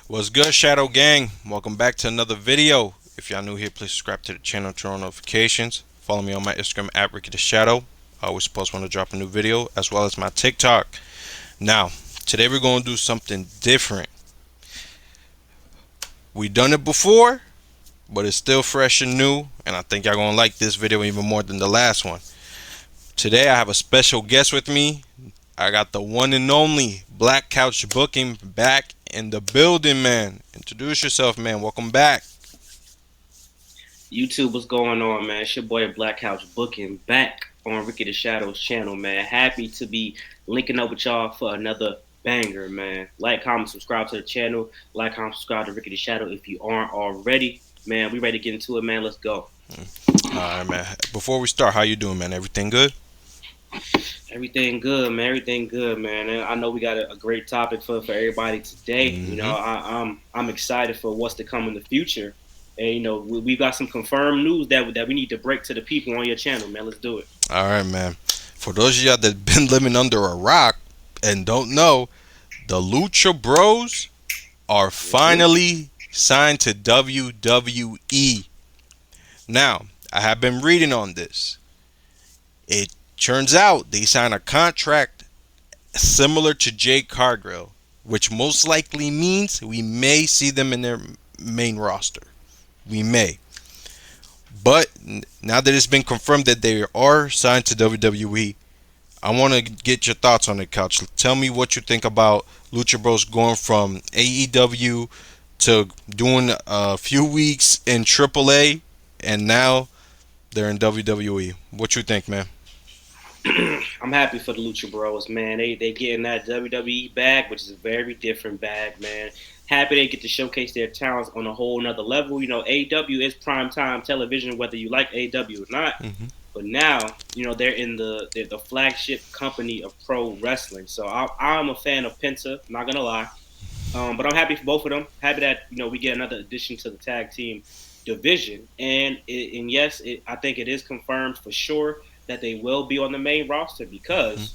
What's good, Shadow Gang? Welcome back to another video. If y'all new here, please subscribe to the channel, turn on notifications. Follow me on my Instagram at Ricky the Shadow. I always post when I drop a new video, as well as my TikTok. Now, today we're going to do something different. We done it before, but it's still fresh and new, and I think y'all going to like this video even more than the last one. Today I have a special guest with me. I got the one and only Black Couch Booking back in the building, man. Introduce yourself, man. Welcome back. YouTube, what's going on, man? It's your boy Black House Booking back on Ricky the Shadow's channel, man. Happy to be linking up with y'all for another banger, man. Like, comment, subscribe to the channel. Like, comment, subscribe to Ricky the Shadow if you aren't already. Man, we ready to get into it, man. Let's go. All right, man. Before we start, how you doing, man? Everything good? Everything good, man. Everything good, man. And I know we got a great topic for everybody today. Mm-hmm. I'm excited for what's to come in the future. And we've got some confirmed news that we need to break to the people on your channel, man. Let's do it. All right, man. For those of y'all that been living under a rock and don't know, the Lucha Bros are finally signed to WWE. Now, I have been reading on this. It turns out they signed a contract similar to Jade Cargill, which most likely means we may see them in their main roster. We may. But now that it's been confirmed that they are signed to WWE, I want to get your thoughts on it, Couch. Tell me what you think about Lucha Bros going from AEW to doing a few weeks in AAA, and now they're in WWE. What you think, man? I'm happy for the Lucha Bros, man. They getting that WWE bag, which is a very different bag, man. Happy they get to showcase their talents on a whole nother level. AEW is primetime television, whether you like AEW or not. Mm-hmm. But now, they're in the flagship company of pro wrestling. So I'm a fan of Penta, not gonna lie. But I'm happy for both of them. Happy that we get another addition to the tag team division. And yes, I think it is confirmed for sure that they will be on the main roster because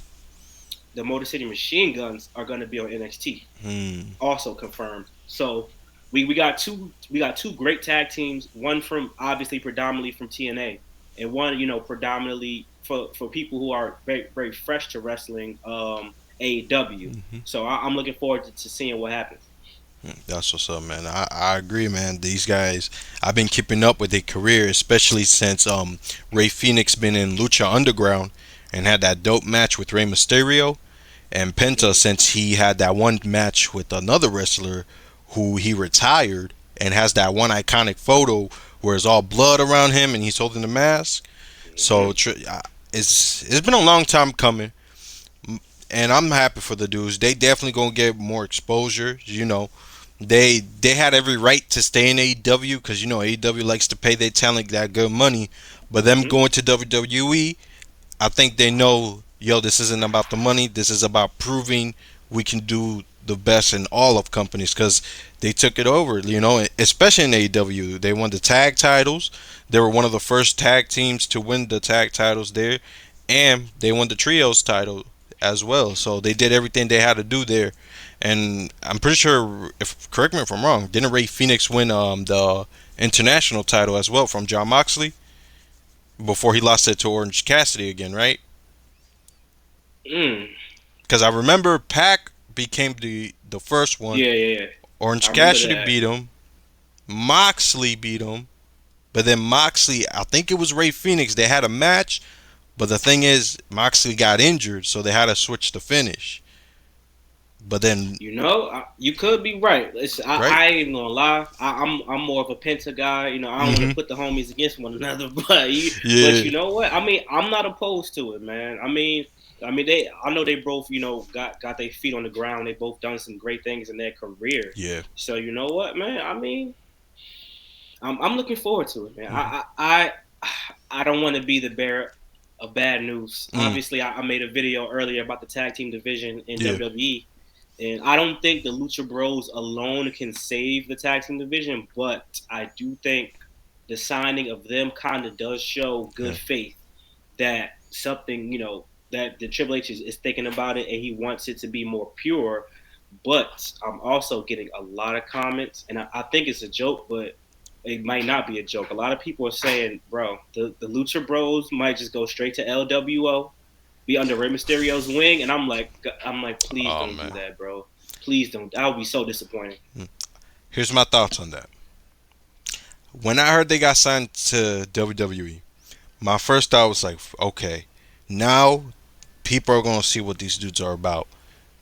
the Motor City Machine Guns are going to be on NXT. Mm-hmm. Also confirmed. So we got two great tag teams. One from obviously predominantly from TNA, and one predominantly for people who are very very fresh to wrestling. AEW. Mm-hmm. So I'm looking forward to seeing what happens. That's what's up, man. I agree, man. These guys, I've been keeping up with their career, especially since Ray Phoenix been in Lucha Underground and had that dope match with Rey Mysterio, and Penta since he had that one match with another wrestler who he retired and has that one iconic photo where it's all blood around him and he's holding the mask. So it's been a long time coming, and I'm happy for the dudes. They definitely gonna get more exposure. They had every right to stay in AEW because AEW likes to pay their talent that good money. But them Mm-hmm. going to WWE, I think they know, yo, this isn't about the money. This is about proving we can do the best in all of companies because they took it over. Especially in AEW, they won the tag titles. They were one of the first tag teams to win the tag titles there, and they won the trios title as well. So they did everything they had to do there. And I'm pretty sure, if correct me if I'm wrong, didn't Ray Phoenix win the international title as well from John Moxley before he lost it to Orange Cassidy again, right? Mm. Because I remember Pac became the first one. Yeah, yeah, yeah. I Orange remember Cassidy that. beat him. Moxley beat him. But then Moxley, I think it was Ray Phoenix. They had a match, but the thing is, Moxley got injured, so they had to switch the finish. But then, You could be right. right? I ain't even gonna lie. I'm more of a Penta guy. I don't want Hmm. to put the homies against one another, but Yeah, you know what? I mean, I'm not opposed to it, man. I know they both got their feet on the ground. They both done some great things in their career. yeah. So you know what, man? I mean, I'm looking forward to it, man. Hmm. I don't want to be the bearer of bad news. Mm, Obviously, I made a video earlier about the tag team division in yeah. WWE, and I don't think the Lucha Bros alone can save the tag team division, but I do think the signing of them kind of does show Yeah. good faith that something, that the Triple H is thinking about it and he wants it to be more pure. But I'm also getting a lot of comments, and I think it's a joke, but it might not be a joke. A lot of people are saying, bro, the Lucha Bros might just go straight to LWO, be under Rey Mysterio's wing, and I'm like, please Oh don't do man. that, bro. Please don't. That would be so disappointing. Here's my thoughts on that. When I heard they got signed to WWE, my first thought was like, okay, now people are gonna see what these dudes are about.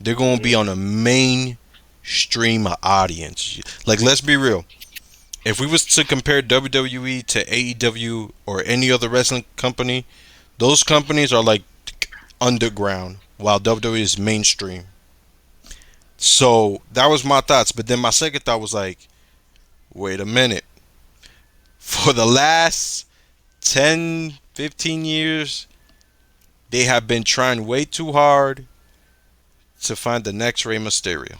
They're gonna be on Mm-hmm. a mainstream audience. Like, let's be real. If we was to compare WWE to AEW or any other wrestling company, those companies are like underground, while WWE is mainstream. So that was my thoughts. But then my second thought was like, wait a minute. For the last 10, 15 years, they have been trying way too hard to find the next Rey Mysterio.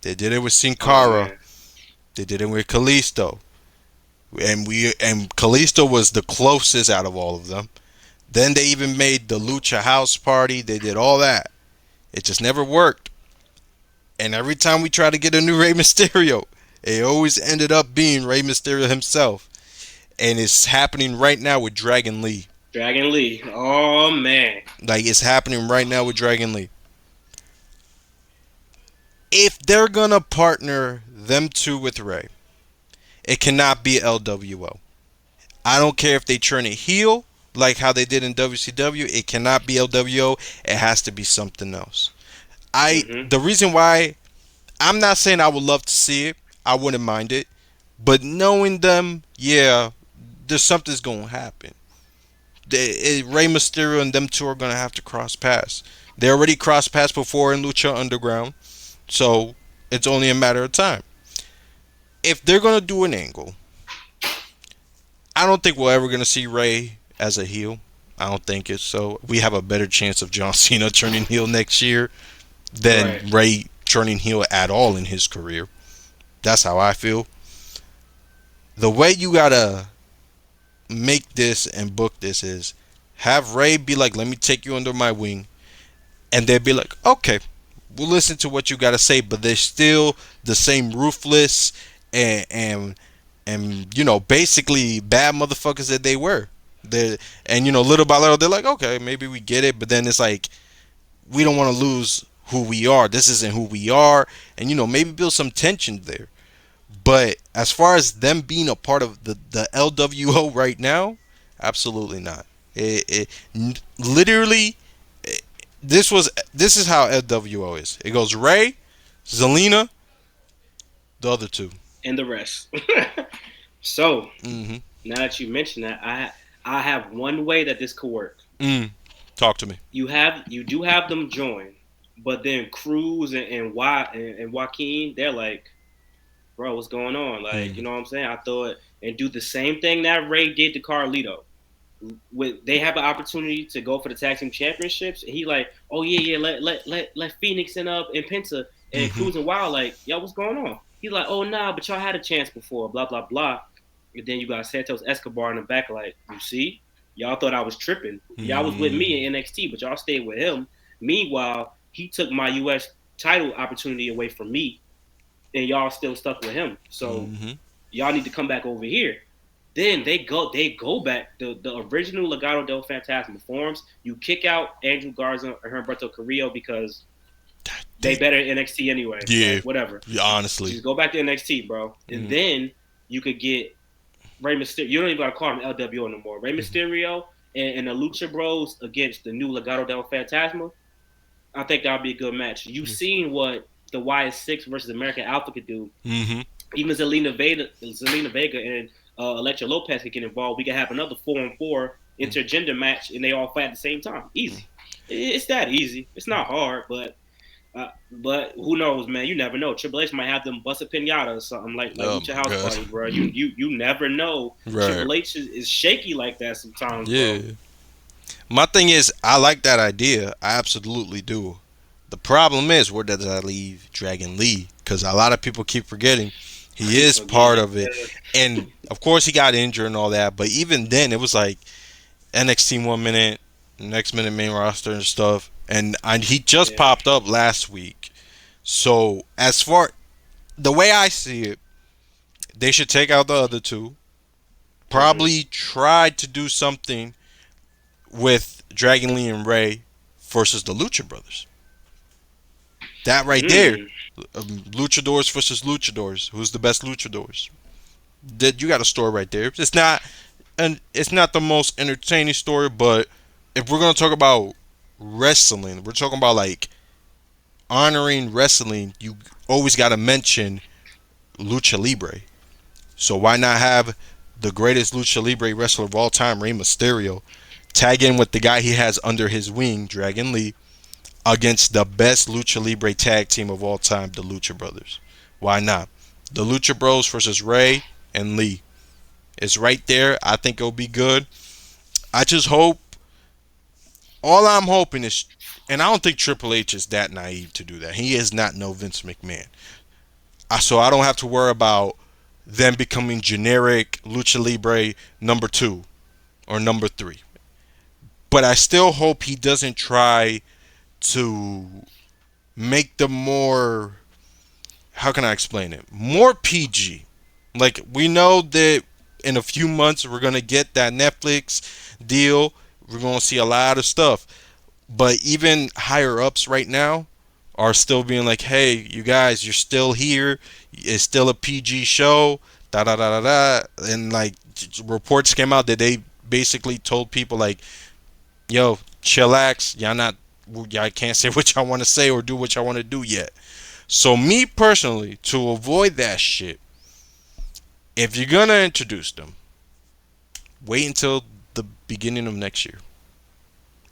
They did it with Sin Oh Cara. man, They did it with Kalisto. And Kalisto was the closest out of all of them. Then they even made the Lucha House Party. They did all that. It just never worked. And every time we try to get a new Rey Mysterio, it always ended up being Rey Mysterio himself. And it's happening right now with Dragon Lee. Dragon Lee. Oh man. Like, it's happening right now with Dragon Lee. If they're gonna partner them two with Rey, it cannot be LWO. I don't care if they turn it heel like how they did in WCW. It cannot be LWO. It has to be something else. Mm-hmm. The reason why, I'm not saying I would love to see it. I wouldn't mind it. But knowing them, yeah, there's something's gonna happen. Rey Mysterio and them two are gonna have to cross paths. They already crossed paths before in Lucha Underground, so it's only a matter of time. If they're gonna do an angle, I don't think we're ever gonna see Rey as a heel. I don't think it's so. We have a better chance of John Cena turning heel next year than Right. Rey turning heel at all in his career. That's how I feel. The way you gotta make this and book this is have Rey be like, "Let me take you under my wing," and they'd be like, "Okay, we'll listen to what you gotta say," but they're still the same ruthless and basically bad motherfuckers that they were. They and little by little they're like, okay, maybe we get it, but then it's like we don't want to lose who we are. This isn't who we are, and maybe build some tension there. But as far as them being a part of the LWO right now, absolutely not. Literally, this is how LWO is. It goes Ray, Zelina, the other two. And the rest. So Mm-hmm. now that you mentioned that, I have one way that this could work. Talk to me. You do have them join, but then Cruz and Joaquin, they're like, bro, what's going on? Like, you Mm. know what I'm saying? I thought and do the same thing that Ray did to Carlito. They have an opportunity to go for the tag team championships, and he like, oh yeah, yeah, let Phoenix and Penta and Mm-hmm. Cruz and Wild like, yo, what's going on? He's like, oh nah, but y'all had a chance before, blah blah blah. And then you got Santos Escobar in the back, like, you see, y'all thought I was tripping. Y'all was with Mm-hmm. me in NXT, but y'all stayed with him. Meanwhile, he took my US title opportunity away from me, and y'all still stuck with him. So Mm-hmm. y'all need to come back over here. Then they go back the original Legado del Fantasma forms. You kick out Andrew Garza or Humberto Carrillo because they They, better in NXT anyway. yeah, Like whatever. yeah, honestly. Just go back to NXT, bro. And Mm-hmm. then you could get Rey Mysterio. You don't even gotta call him LWO no more. Rey Mysterio and the Lucha Bros against the new Legado del Fantasma. I think that would be a good match. You've seen what the YS6 versus American Alpha could do. Mm-hmm. Even Zelina Vega and Electra Lopez could get involved. We could have another 4-on-4 intergender match, and they all fight at the same time. Easy. It's that easy. It's not hard, but who knows, man? You never know. Triple H might have them bust a pinata or something like Oh Lucha my House god. Party, bro. You never know. Right. Triple H is shaky like that sometimes, Yeah. bro. My thing is, I like that idea. I absolutely do. The problem is, where does that leave Dragon Lee? Because a lot of people keep forgetting I he keep is part forgetting. of it. And of course, he got injured and all that. But even then, it was like NXT 1 minute, next minute main roster and stuff. And he just Yeah. popped up last week. So as far the way I see it, they should take out the other two. Hmm. Probably try to do something with Dragon Lee and Ray versus the Lucha Brothers. That right there, Mm. Luchadors versus Luchadors. Who's the best Luchadors? That you got a story right there. It's not, and it's not the most entertaining story, but if we're gonna talk about wrestling, we're talking about like honoring wrestling. You always got to mention Lucha Libre. So why not have the greatest Lucha Libre wrestler of all time, Rey Mysterio, tag in with the guy he has under his wing, Dragon Lee, against the best Lucha Libre tag team of all time, the Lucha Brothers? Why not? The Lucha Bros versus Ray and Lee. It's right there. I think it'll be good. I just hope. All I'm hoping is, and I don't think Triple H is that naive to do that. He is not no Vince McMahon. So I don't have to worry about them becoming generic Lucha Libre number two or number three. But I still hope he doesn't try to make them more, how can I explain it? More PG. Like, we know that in a few months we're going to get that Netflix deal. We're going to see a lot of stuff. But even higher ups right now are still being like, hey, you guys, you're still here. It's still a PG show. Da da da da da. And like, reports came out that they basically told people, like, yo, chillax. Y'all can't say what y'all want to say or do what y'all want to do yet. So, me personally, to avoid that shit, if you're gonna introduce them, wait until the beginning of next year.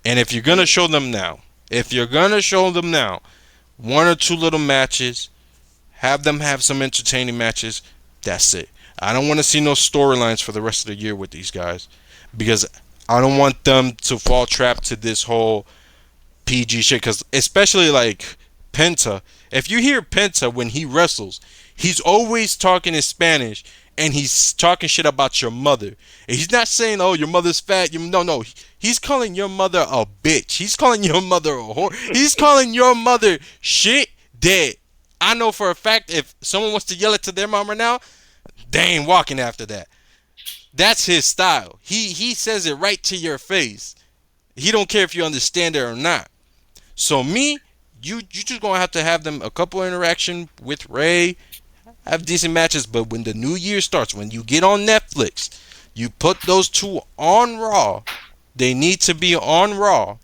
And if you're gonna show them now, if you're gonna show them now, one or two little matches, have them have some entertaining matches. That's it. I don't want to see no storylines for the rest of the year with these guys because I don't want them to fall trap to this whole PG shit. Because especially like Penta, if you hear Penta when he wrestles, he's always talking in Spanish and he's talking shit about your mother. And he's not saying, "Oh, your mother's fat." No, no. He's calling your mother a bitch. He's calling your mother a whore. He's calling your mother shit dead. I know for a fact if someone wants to yell it to their mom right now, they ain't walking after that. That's his style. He says it right to your face. He don't care if you understand it or not. So me, you just gonna have to have them a couple interaction with Ray, have decent matches. But when the new year starts, when you get on Netflix, you put those two on Raw. They need to be on Raw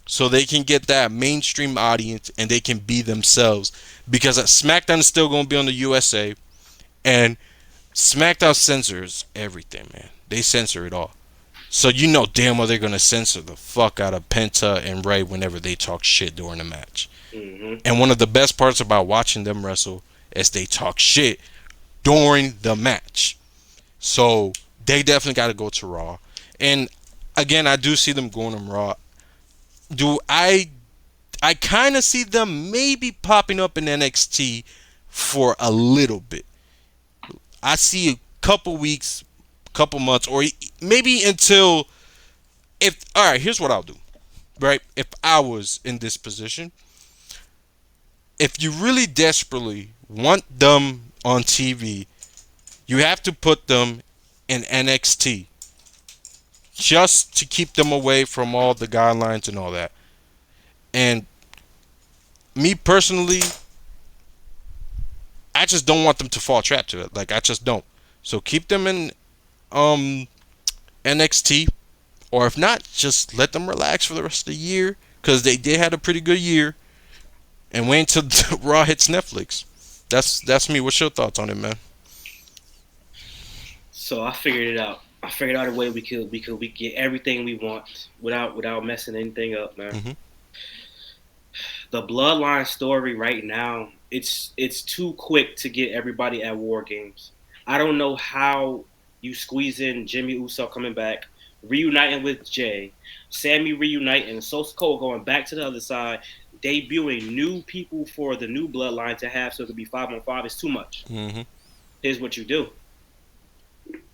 so they can get that mainstream audience and they can be themselves. Because SmackDown is still gonna be on the USA, and SmackDown censors everything, man. They censor it all. So you know damn well they're gonna censor the fuck out of Penta and Ray whenever they talk shit during the match. Hmm. And one of the best parts about watching them wrestle is they talk shit during the match. So they definitely got to go to Raw. And again, I do see them going on Raw. Do I kind of see them maybe popping up in NXT for a little bit. I see a couple weeks, couple months, or maybe until if. All right, here's what I'll do. Right, if I was in this position, if you really desperately want them on TV, you have to put them in NXT just to keep them away from all the guidelines and all that. And me personally, I just don't want them to fall trap to it. Like I just don't. So keep them in um NXT, or if not, just let them relax for the rest of the year because they did had a pretty good year, and wait until Raw hits Netflix. That's me. What's your thoughts on it, man? So I figured it out. I figured out a way we could get everything we want without messing anything up, man. Mm-hmm. The Bloodline story right now, it's too quick to get everybody at War Games. I don't know how you squeeze in Jimmy Uso coming back, reuniting with Jay, Sammy reuniting, Sosa Cole going back to the other side, debuting new people for the new Bloodline to have so it could be 5-on-5 is too much. Mm-hmm. Here's what you do: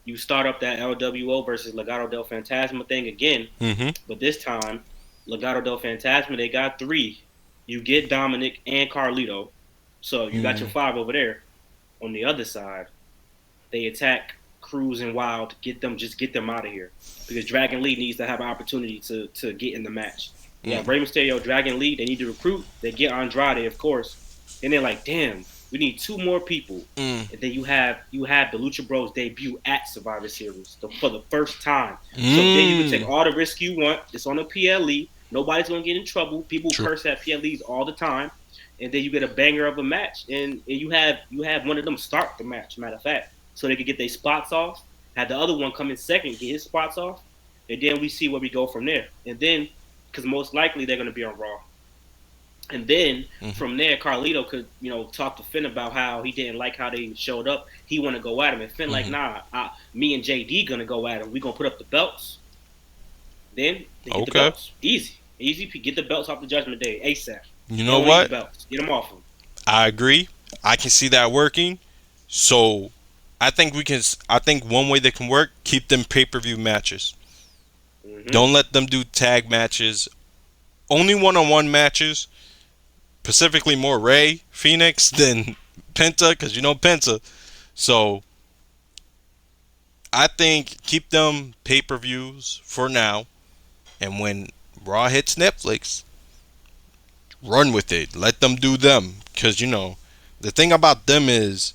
you start up that LWO versus Legado del Fantasma thing again, Mm-hmm. but this time Legado del Fantasma they got three. You get Dominic and Carlito. So you got your Mm. 5 over there. On the other side, they attack Cruz and Wild to get them out of here because Dragon Lee needs to have an opportunity to get in the match. You have Mm. Rey Mysterio, Dragon Lee. They need to recruit. They get Andrade, of course, and they're like, damn, we need 2 more people. Mm. And then you have the Lucha Bros debut at Survivor Series for the first time. So then you can take Mm. all the risk you want. It's on the PLE. Nobody's gonna get in trouble. People True. curse at PLEs all the time, and then you get a banger of a match, and you have one of them start the match. Matter of fact, so they could get their spots off. Have the other one come in second, get his spots off, and then we see where we go from there. And then, because most likely they're gonna be on Raw, and then Mm. from there, Carlito could, talk to Finn about how he didn't like how they showed up. He want to go at him, and Finn like, Mm. nah, me and JD gonna go at him. We gonna put up the belts. Then they get the Okay. belts, easy, easy. Get the belts off the Judgment Day ASAP. You They know don't need the what? belts. Get them off them. I agree. I can see that working. So I think we can. I think one way they can work: keep them pay-per-view matches. Mm-hmm. Don't let them do tag matches. Only one-on-one matches. Specifically, more Ray Phoenix than Penta, because you know Penta. So I think keep them pay-per-views for now, and when Raw hits Netflix, run with it. Let them do them, because the thing about them is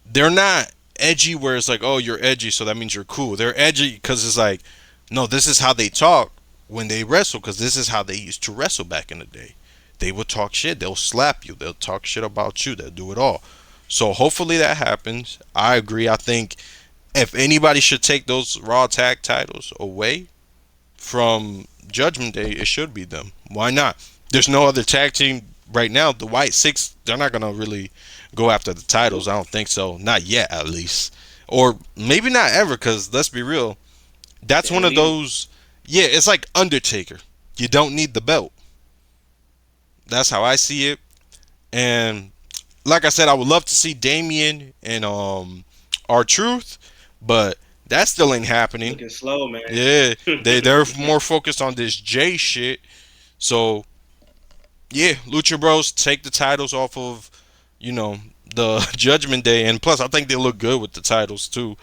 they're not edgy where it's like, oh, you're edgy, so that means you're cool. They're edgy because it's like, no, this is how they talk when they wrestle, because this is how they used to wrestle back in the day. They will talk shit. They'll slap you. They'll talk shit about you. They'll do it all. So hopefully that happens. I agree. I think if anybody should take those Raw tag titles away from Judgment Day, it should be them. Why not? There's no other tag team right now. The White Six, they're not gonna really go after the titles. Nope. I don't think so. Not yet, at least, or maybe not ever. Because let's be real, They that's one don't of need them. those. Yeah, it's like Undertaker. You don't need the belt. That's how I see it. And like I said, I would love to see Damien and R-Truth, but that still ain't happening. Looking slow, man. Yeah, they're more focused on this J shit. So yeah, Lucha Bros take the titles off of you know the Judgment Day, and plus I think they look good with the titles too.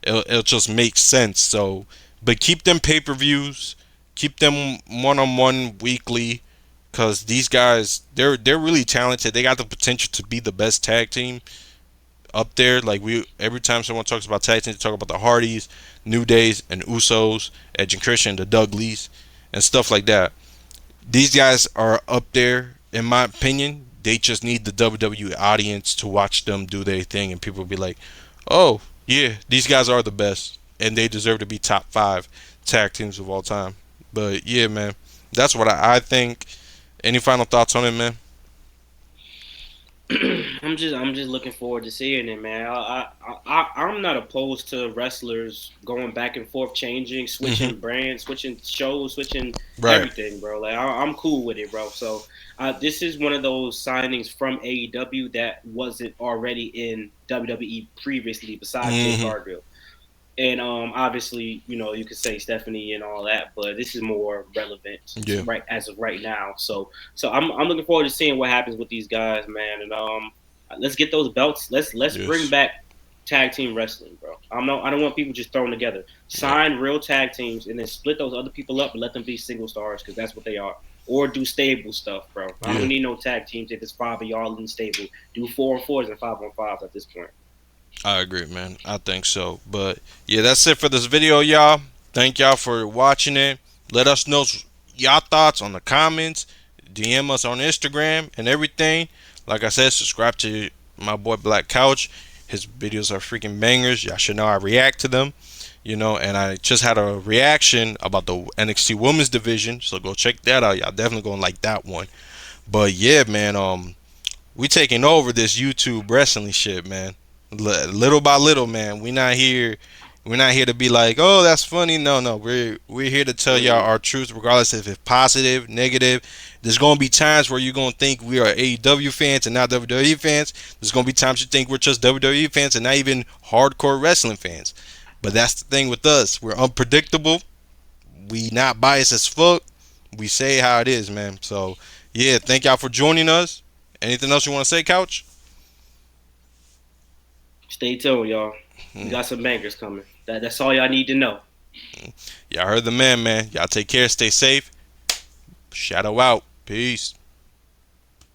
It'll just make sense. So, but keep them pay-per-views, keep them one-on-one weekly, cause these guys they're really talented. They got the potential to be the best tag team up there. Like we every time someone talks about tag team, they talk about the Hardys, New Days, and Usos, Edge and Christian, the Dudleys, and stuff like that. These guys are up there, in my opinion. They just need the WWE audience to watch them do their thing, and people will be like, "Oh, yeah, these guys are the best, and they deserve to be top 5 tag teams of all time." But yeah, man, that's what I think. Any final thoughts on it, man? I'm just looking forward to seeing it, man. I'm not opposed to wrestlers going back and forth, changing, Hmm. switching brands, switching shows, switching Right. everything, bro. Like I'm cool with it, bro. So this is one of those signings from AEW that wasn't already in WWE previously, besides Jade Hmm. Cargill. And obviously, you could say Stephanie and all that, but this is more relevant Yeah. right as of right now. So I'm looking forward to seeing what happens with these guys, man. And let's get those belts. Let's bring Yes. back tag team wrestling, bro. I don't want people just thrown together. Yeah. Sign real tag teams and then split those other people up and let them be single stars because that's what they are. Or do stable stuff, bro. I Yeah. don't need no tag teams if it's 5 of y'all in the stable. Do 4-on-4s and 5-on-5s at this point. I agree, man. I think so. But yeah, that's it for this video, y'all. Thank y'all for watching it. Let us know y'all thoughts on the comments. DM us on Instagram and everything. Like I said, subscribe to my boy Black Couch. His videos are freaking bangers. Y'all should know I react to them. And I just had a reaction about the NXT Women's Division. So go check that out. Y'all definitely gonna like that one. But yeah, man, we taking over this YouTube wrestling shit, man. Little by little, man. We're not here to be like, oh, that's funny. No, no. We're here to tell y'all Mm-hmm. our truth, regardless if it's positive, negative. There's gonna be times where you're gonna think we are AEW fans and not WWE fans. There's gonna be times you think we're just WWE fans and not even hardcore wrestling fans. But that's the thing with us. We're unpredictable. We not biased as fuck. We say how it is, man. So yeah, thank y'all for joining us. Anything else you want to say, Couch? Stay tuned, y'all. We got some bangers coming. That's all y'all need to know. Y'all heard the man, man. Y'all take care. Stay safe. Shadow out. Peace.